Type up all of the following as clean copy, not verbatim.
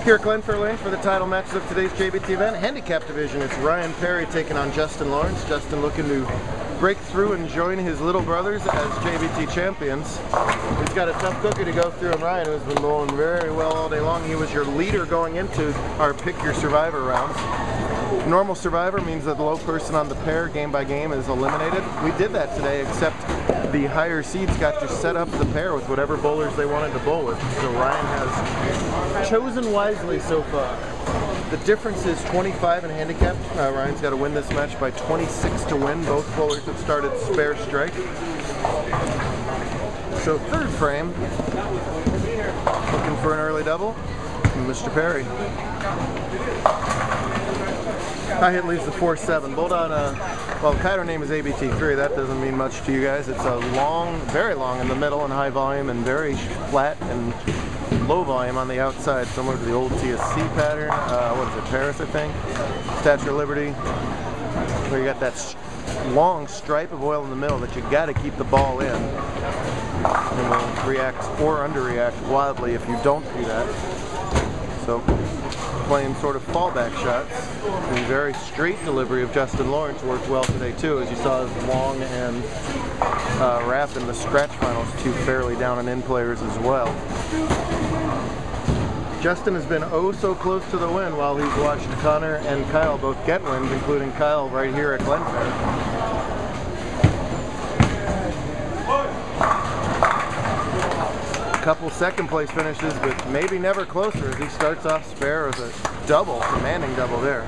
Here at Glenfair Lane for the title matches of today's JBT event, handicap division. It's Ryan Perry taking on Justin Lawrence. Justin looking to break through and join his little brothers as JBT champions. He's got a tough cookie to go through, and Ryan, who's been bowling very well all day long, he was your leader going into our Pick Your Survivor rounds. Normal Survivor means that the low person on the pair game by game is eliminated. We did that today, except the higher seeds got to set up the pair with whatever bowlers they wanted to bowl with. So Ryan has chosen wisely so far. The difference is 25 in handicap. Ryan's got to win this match by 26 to win. Both bowlers have started spare strike. So third frame, looking for an early double, Mr. Perry. High hit leaves the 4-7. Bowled on well, the kiter name is ABT3. That doesn't mean much to you guys. It's a long, very long in the middle and high volume, and very flat and low volume on the outside, similar to the old TSC pattern. What is it, Paris, I think? Statue of Liberty. Where you got that long stripe of oil in the middle that you got to keep the ball in. And will react or underreact wildly if you don't do that. So, playing sort of fallback shots. And very straight delivery of Justin Lawrence worked well today too, as you saw his long and wrap in the scratch finals, two fairly down and in players as well. Justin has been oh so close to the win while he's watched Connor and Kyle both get wins, including Kyle right here at Glenfair. Couple second place finishes, but maybe never closer as he starts off spare with a double, commanding double there.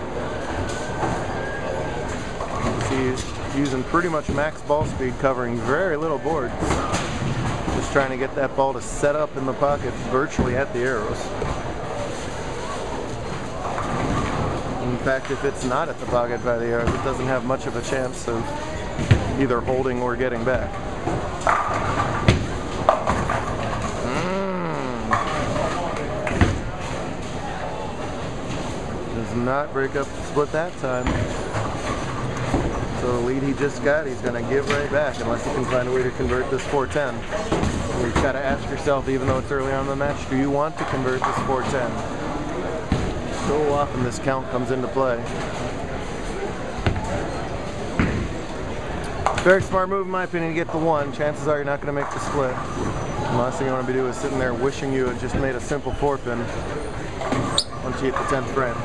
He's using pretty much max ball speed, covering very little boards. Just trying to get that ball to set up in the pocket virtually at the arrows. In fact, if it's not at the pocket by the arrows, it doesn't have much of a chance of either holding or getting back. Does not break up the split that time. So the lead he just got, he's going to give right back unless he can find a way to convert this 410. You've got to ask yourself, even though it's early on in the match, do you want to convert this 410? So often this count comes into play. Very smart move in my opinion to get the one. Chances are you're not going to make the split. The last thing you want to be doing is sitting there wishing you had just made a simple 4-pin once you hit the 10th frame.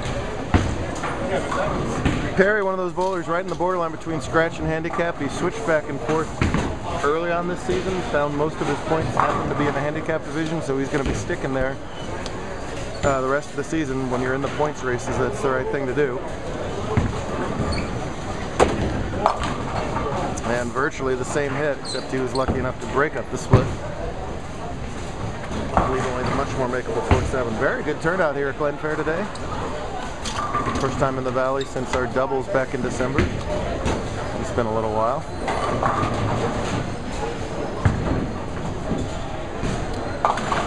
Perry, one of those bowlers right in the borderline between scratch and handicap. He switched back and forth early on this season, found most of his points happened to be in the handicap division, so he's going to be sticking there the rest of the season. When you're in the points races, that's the right thing to do. And virtually the same hit, except he was lucky enough to break up the split, leaving only the much more makeable 4-7. Very good turnout here at Glenfair today. First time in the Valley since our doubles back in December. It's been a little while.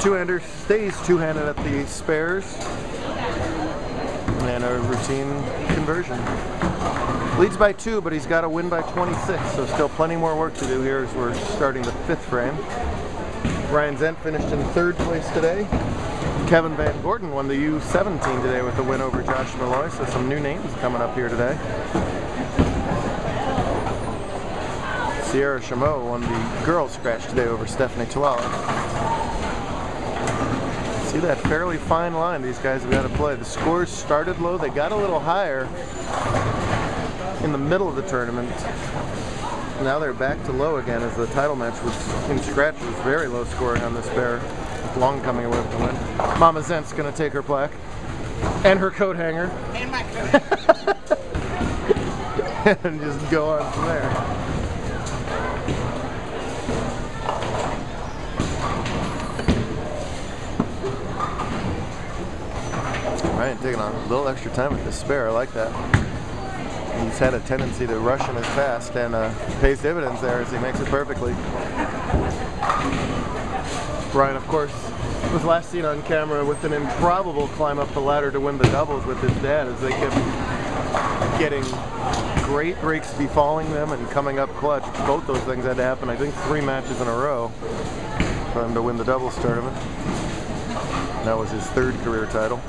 Two-hander stays two-handed at the spares. And a routine conversion. Leads by 2, but he's got to win by 26, so still plenty more work to do here as we're starting the 5th frame. Ryan Zent finished in 3rd place today. Kevin Van Gordon won the U17 today with a win over Josh Malloy, so some new names coming up here today. Sierra Chameau won the girls scratch today over Stephanie Tuala. See that fairly fine line these guys have got to play. The scores started low, they got a little higher in the middle of the tournament. Now they're back to low again as the title match was in scratch. It was very low scoring on this pair. Long coming away with the win. Mama Zent's gonna take her plaque and her coat hanger and my coat and just go on from there. Ryan taking on a little extra time with this spare. I like that. He's had a tendency to rush him as fast, and pays dividends there as he makes it perfectly. Ryan, of course, was last seen on camera with an improbable climb up the ladder to win the doubles with his dad as they kept getting great breaks befalling them and coming up clutch. Both those things had to happen, I think, 3 matches in a row for them to win the doubles tournament. That was his 3rd career title.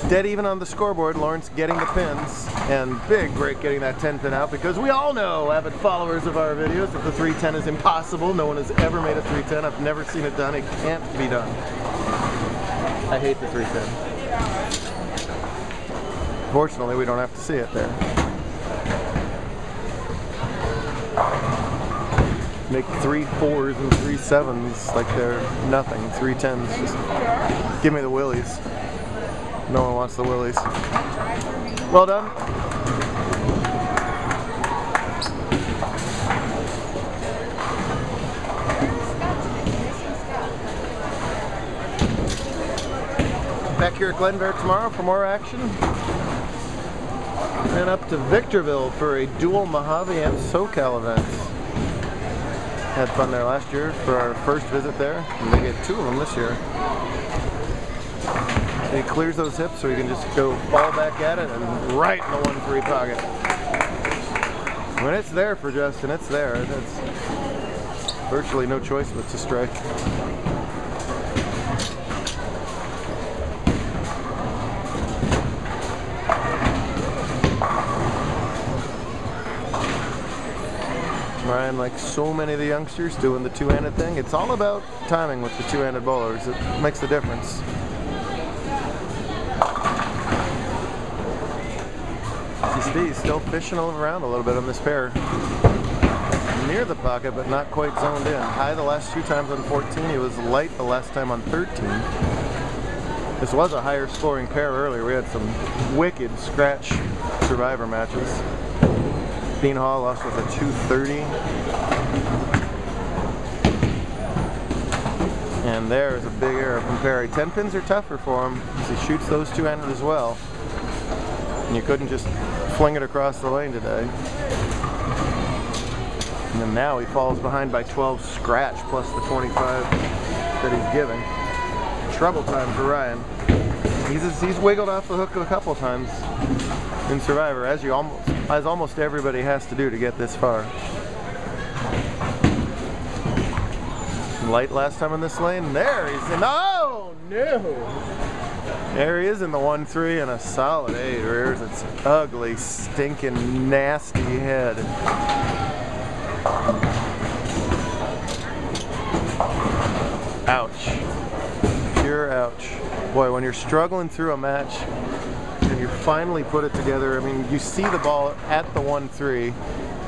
Dead even on the scoreboard, Lawrence getting the pins, and big break getting that 10 pin out, because we all know, avid followers of our videos, that the 310 is impossible. No one has ever made a 310. I've never seen it done. It can't be done. I hate the 310. Fortunately, we don't have to see it there. Make 3 4s and 3 7s like they're nothing. 310s, just give me the willies. No one wants the willies. Well done. Back here at Glenfair tomorrow for more action. And up to Victorville for a dual Mojave and SoCal event. Had fun there last year for our first visit there, and they get 2 of them this year. He clears those hips so he can just go fall back at it and right in the 1-3 pocket. When it's there for Justin, it's there. That's virtually no choice but to strike. Ryan, like so many of the youngsters doing the two-handed thing, it's all about timing with the two-handed bowlers. It makes the difference. He's still fishing around a little bit on this pair. Near the pocket, but not quite zoned in. High the last 2 times on 14. He was light the last time on 13. This was a higher scoring pair earlier. We had some wicked scratch survivor matches. Dean Hall lost with a 230. And there's a big error from Perry. 10 pins are tougher for him because he shoots those two-handed as well. And you couldn't just fling it across the lane today. And then now he falls behind by 12 scratch plus the 25 that he's giving. Trouble time for Ryan. He's wiggled off the hook a couple times in Survivor, as almost everybody has to do to get this far. Light last time in this lane. There he's in. Oh no! There he is in the 1-3 and a solid 8. Rears its ugly, stinking, nasty head. Ouch. Pure ouch. Boy, when you're struggling through a match and you finally put it together, I mean, you see the ball at the 1-3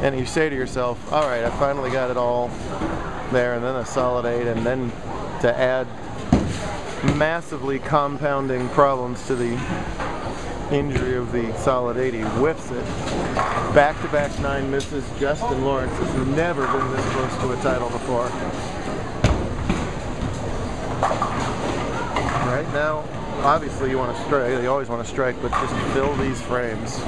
and you say to yourself, all right, I finally got it all there, and then a solid 8, and then to add massively compounding problems to the injury of the solid 8, he whiffs it. Back-to-back 9 misses. Justin Lawrence has never been this close to a title before. Right now, obviously you want to strike, you always want to strike, but just fill these frames.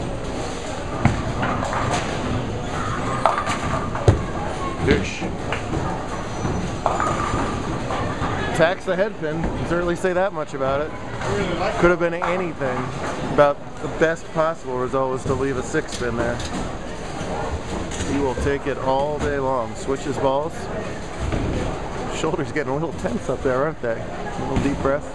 Dish. Attacks the head pin. Can certainly say that much about it. Could have been anything. About the best possible result was to leave a 6 spin there. He will take it all day long. Switches balls. Shoulders getting a little tense up there, aren't they? A little deep breath.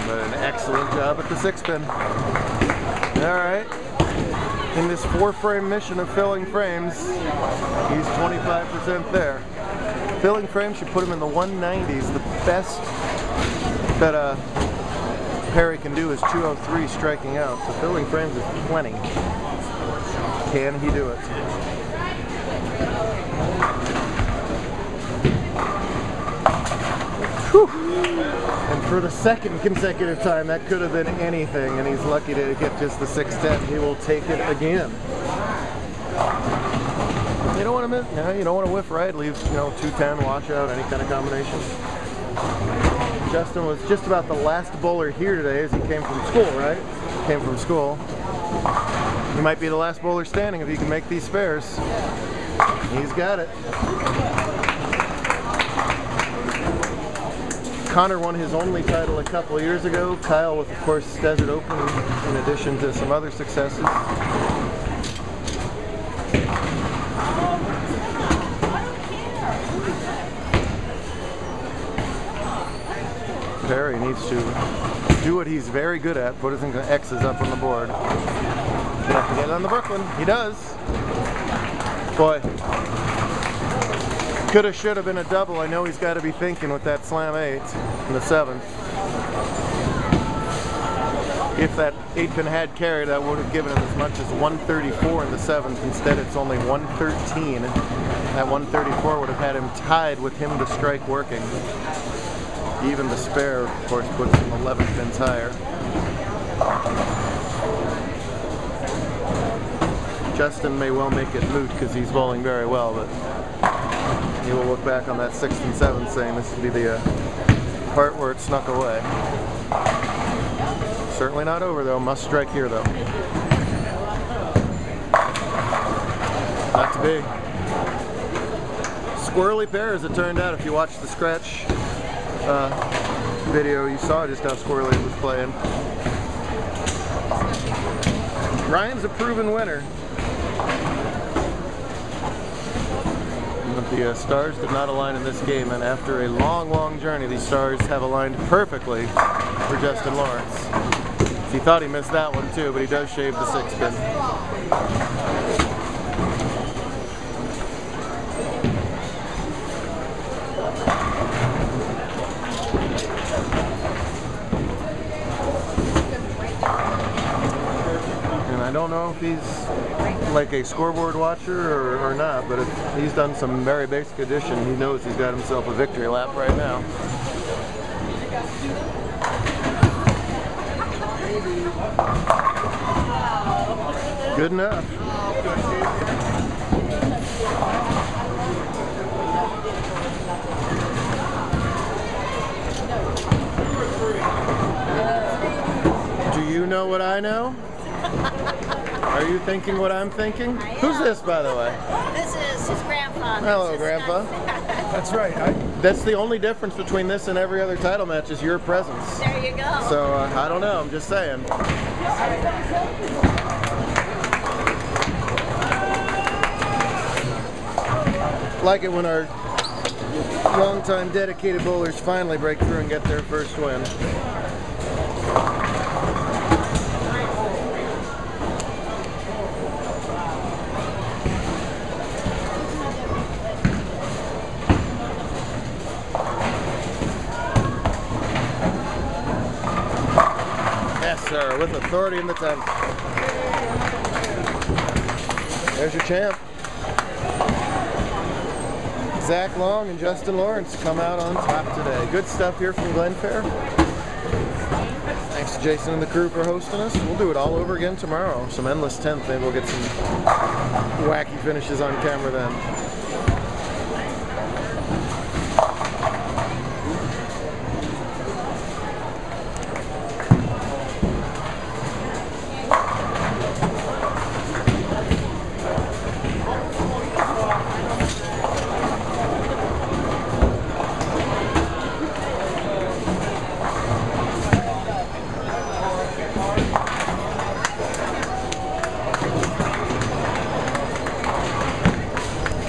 But an excellent job at the 6 spin. All right. In this 4-frame mission of filling frames, he's 25% there. Filling frames should put him in the 190s. The best that Perry can do is 203 striking out. So filling frames is plenty. Can he do it? Whew. And for the second consecutive time, that could have been anything, and he's lucky to get just the 610. He will take it again. You don't want to miss, you don't want to whiff right. Leave, 210, wash out, any kind of combination. Justin was just about the last bowler here today as he came from school, right? Came from school. He might be the last bowler standing if he can make these spares. He's got it. Connor won his only title a couple of years ago. Kyle with, of course, Desert Open, in addition to some other successes. Perry needs to do what he's very good at, put his X's up on the board. You have to get it on the Brooklyn. He does. Boy, coulda, shoulda been a double. I know he's got to be thinking with that slam 8 in the 7th. If that 8-pin had carried, that would have given him as much as 134 in the 7th. Instead, it's only 113. That 134 would have had him tied with him to strike working. Even the spare, of course, puts him 11 pins higher. Justin may well make it moot because he's bowling very well, but he will look back on that 6th and 7th saying this would be the part where it snuck away. Certainly not over though, must strike here though. Not to be. Squirrely pair as it turned out. If you watched the scratch video, you saw just how squirrely it was playing. Ryan's a proven winner. But the stars did not align in this game, and after a long, long journey, these stars have aligned perfectly for Justin Lawrence. He thought he missed that one too, but he does shave the 6-pin. And I don't know if he's like a scoreboard watcher or not, but if he's done some very basic addition, he knows he's got himself a victory lap right now. Good enough. Do you know what I know? Are you thinking what I'm thinking? Who's this, by the way? This is his grandpa. Hello, Grandpa. That's right. That's the only difference between this and every other title match is your presence. There you go. So, I don't know. I'm just saying. Like it when our long-time dedicated bowlers finally break through and get their first win. Yes, sir, with authority in the 10th. There's your champ. Zach Long and Justin Lawrence come out on top today. Good stuff here from Glenfair. Thanks to Jason and the crew for hosting us. We'll do it all over again tomorrow. Some endless 10th. Maybe we'll get some wacky finishes on camera then.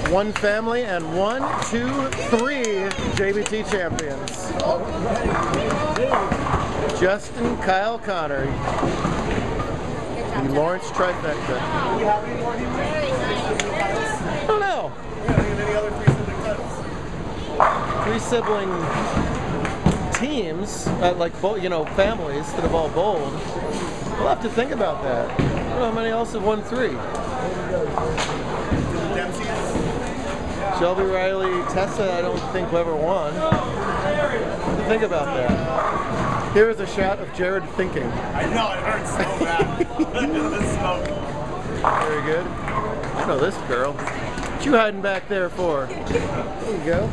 One family and 1, 2, 3 JBT champions. Justin, Kyle, Connor. The Lawrence trifecta. I don't know. Any other 3 sibling titles? 3 sibling teams, like families that have all bowled. We'll have to think about that. I don't know how many else have won 3. Shelby, Riley, Tessa, I don't think ever won. Think about that. Here is a shot of Jared thinking. I know, it hurts so bad. The smoke. Very good. I know this girl. What you hiding back there for? There you go.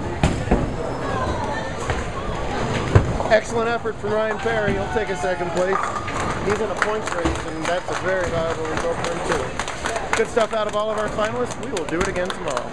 Excellent effort from Ryan Perry. He'll take a 2nd place. He's in a points race, and that's a very valuable result for him too. Good stuff out of all of our finalists. We will do it again tomorrow.